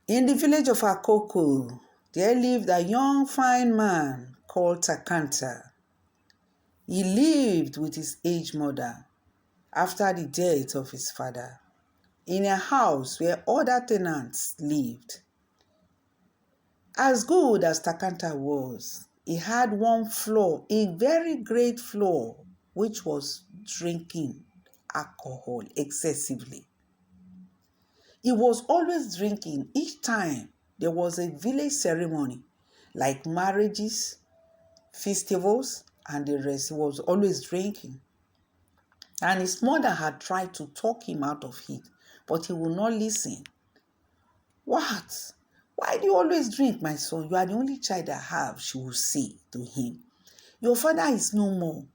In the village of Akoko, there lived a young fine man called Takanta. He lived with his aged mother after the death of his father in a house where other tenants lived. As good as Takanta was, he had one flaw, a very great flaw, which was drinking alcohol excessively. He was always drinking each time there was a village ceremony like marriages, festivals, and the rest. He was always drinking. And his mother had tried to talk him out of it, but he would not listen. What? Why do you always drink, my son? You are the only child I have, she would say to him. Your father is no more,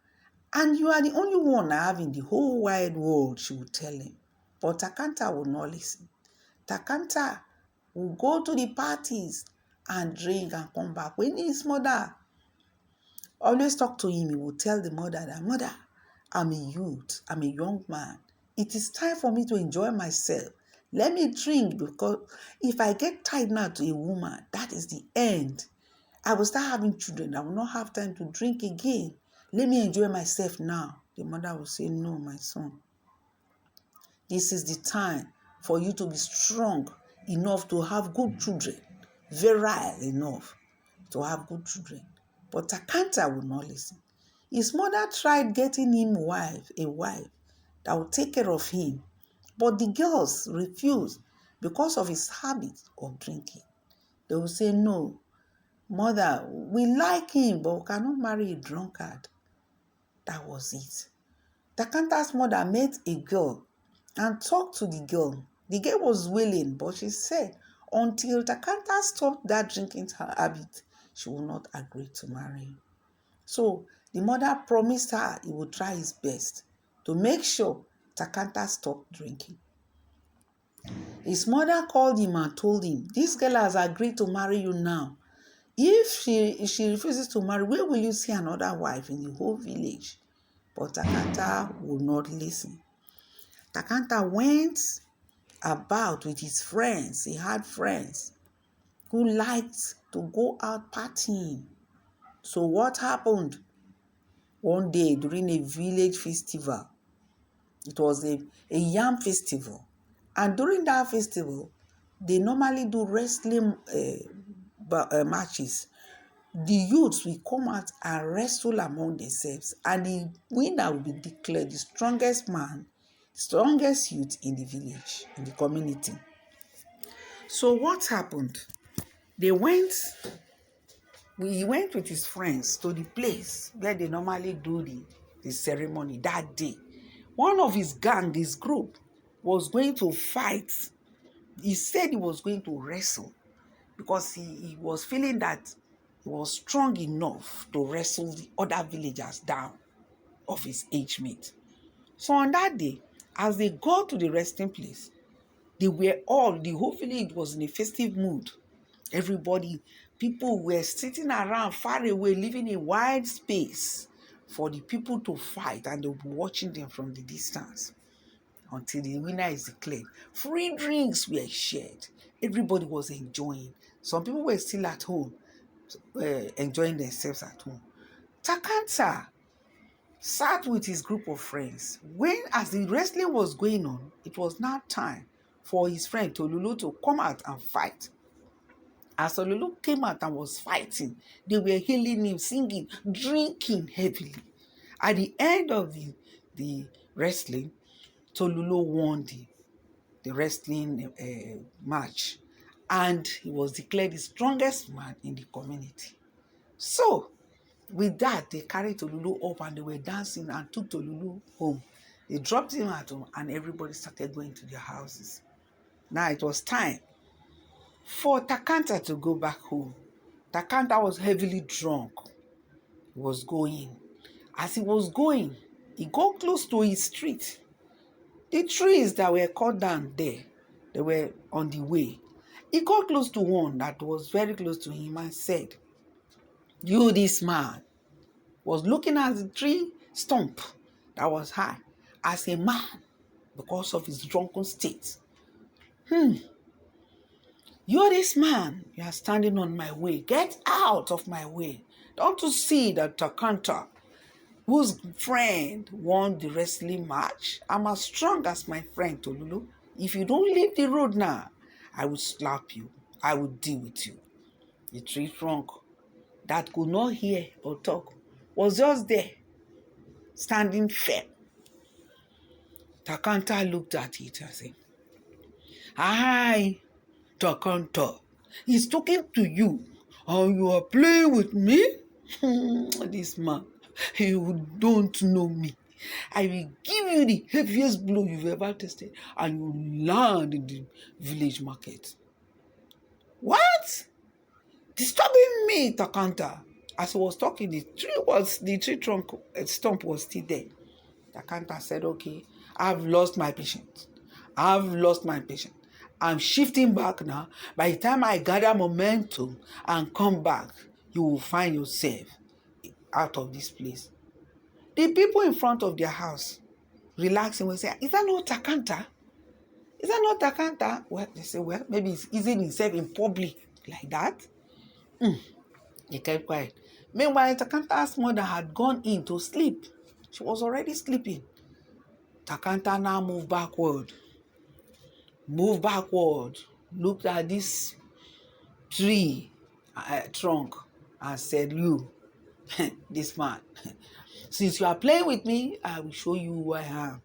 and you are the only one I have in the whole wide world, she would tell him. But Takanta would not listen. Takanta would go to the parties and drink and come back. When his mother always talk to him, he would tell the mother that, Mother, I'm a youth, I'm a young man. It is time for me to enjoy myself. Let me drink, because if I get tied now to a woman, that is the end. I will start having children. I will not have time to drink again. Let me enjoy myself now. The mother will say, No, my son. This is the time for you to be strong enough to have good children, virile enough to have good children. But Takanta would not listen. His mother tried getting him a wife that would take care of him, but the girls refused because of his habit of drinking. They would say, No, mother, we like him, but we cannot marry a drunkard. That was it. Takanta's mother met a girl and talked to the girl. The girl was willing, but she said until Takanta stopped that drinking habit, she would not agree to marry him. So the mother promised her he would try his best to make sure Takanta stopped drinking. His mother called him and told him, This girl has agreed to marry you now. If she refuses to marry, where will you see another wife in the whole village? But Takanta would not listen. Takanta went about with his friends. He had friends who liked to go out partying. So what happened? One day during a village festival, it was a yam festival. And during that festival, they normally do wrestling matches. The youths will come out and wrestle among themselves, and the winner will be declared the strongest man, strongest youth in the village, in the community. So what happened? He went with his friends to the place where they normally do the ceremony that day. One of his gang, this group, was going to fight. He said he was going to wrestle because he was feeling that he was strong enough to wrestle the other villagers down of his age mate. So on that day, as they got to the resting place, the whole village was in a festive mood. People were sitting around far away, leaving a wide space for the people to fight, and they'll be watching them from the distance until the winner is declared. Free drinks were shared. Everybody was enjoying. Some people were still at home, enjoying themselves at home. Takanta sat with his group of friends. As the wrestling was going on, it was now time for his friend Tolulu to come out and fight. As Tolulu came out and was fighting, they were hailing him, singing, drinking heavily. At the end of the wrestling, Tolulu won the wrestling match, and he was declared the strongest man in the community. So, with that, they carried Tolulu up and they were dancing and took Tolulu home. They dropped him at home and everybody started going to their houses. Now it was time for Takanta to go back home. Takanta was heavily drunk. He was going. As he was going, he got close to his street. The trees that were cut down there, they were on the way. He got close to one that was very close to him and said, You, this man, was looking at the tree stump that was high as a man because of his drunken state. You're this man. You are standing on my way. Get out of my way. Don't you see that Takanta, whose friend won the wrestling match? I'm as strong as my friend Tolulu. If you don't leave the road now, I will slap you. I will deal with you. The tree trunk that could not hear or talk was just there, standing firm. Takanta looked at it and said, "Hi, Takanta. He's talking to you, and you are playing with me? This man, you don't know me. I will give you the heaviest blow you've ever tasted, and you land in the village market." What? Disturbing me, Takanta. As he was talking, the tree trunk stump was still there. Takanta said, "Okay, I've lost my patience. I've lost my patience. I'm shifting back now. By the time I gather momentum and come back, you will find yourself out of this place." The people in front of their house relaxing will say, "Is that not Takanta? Is that not Takanta?" Well, they say, "Well, maybe he's easing himself in public like that." They kept quiet. Meanwhile, Takanta's mother had gone in to sleep. She was already sleeping. Takanta now moved backward, looked at this tree trunk and said, "You, this man, since you are playing with me, I will show you who I am."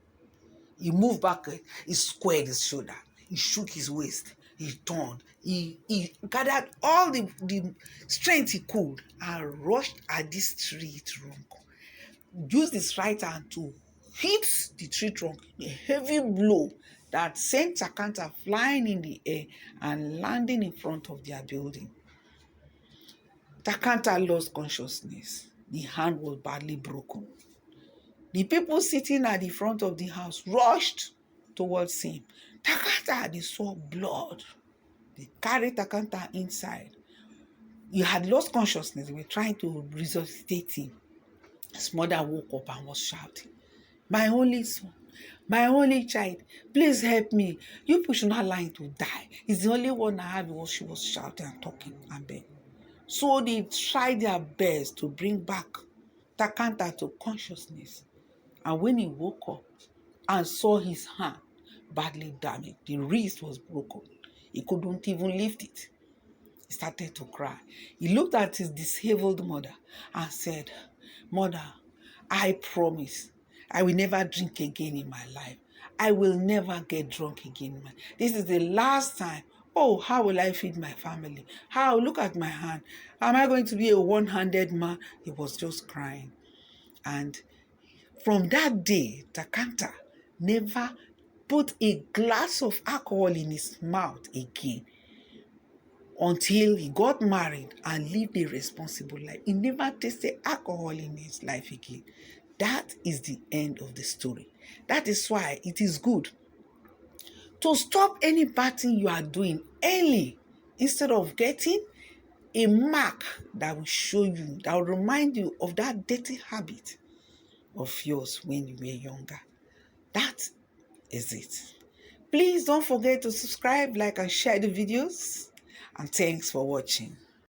He moved back, he squared his shoulder, he shook his waist, he turned, he gathered all the strength he could and rushed at this tree trunk. Used his right hand to hit the tree trunk, a heavy blow that sent Takanta flying in the air and landing in front of their building. Takanta lost consciousness. The hand was badly broken. The people sitting at the front of the house rushed towards him. Takanta, they saw blood. They carried Takanta inside. He had lost consciousness. They were trying to resuscitate him. His mother woke up and was shouting, "My only son, my only child, please help me. You people should not allow him to die. He's the only one I have." She was shouting and talking and begging. So they tried their best to bring back Takanta to consciousness. And when he woke up and saw his hand badly damaged, the wrist was broken, he couldn't even lift it. He started to cry. He looked at his disabled mother and said, "Mother, I promise I will never drink again in my life. I will never get drunk again. This is the last time. Oh, how will I feed my family? How? Look at my hand. Am I going to be a one-handed man?" He was just crying. And from that day, Takanta never put a glass of alcohol in his mouth again until he got married and lived a responsible life. He never tasted alcohol in his life again. That is the end of the story. That is why it is good to stop any bad thing you are doing early instead of getting a mark that will show you, that will remind you of that dirty habit of yours when you were younger. That is it. Please don't forget to subscribe, like, and share the videos. And thanks for watching.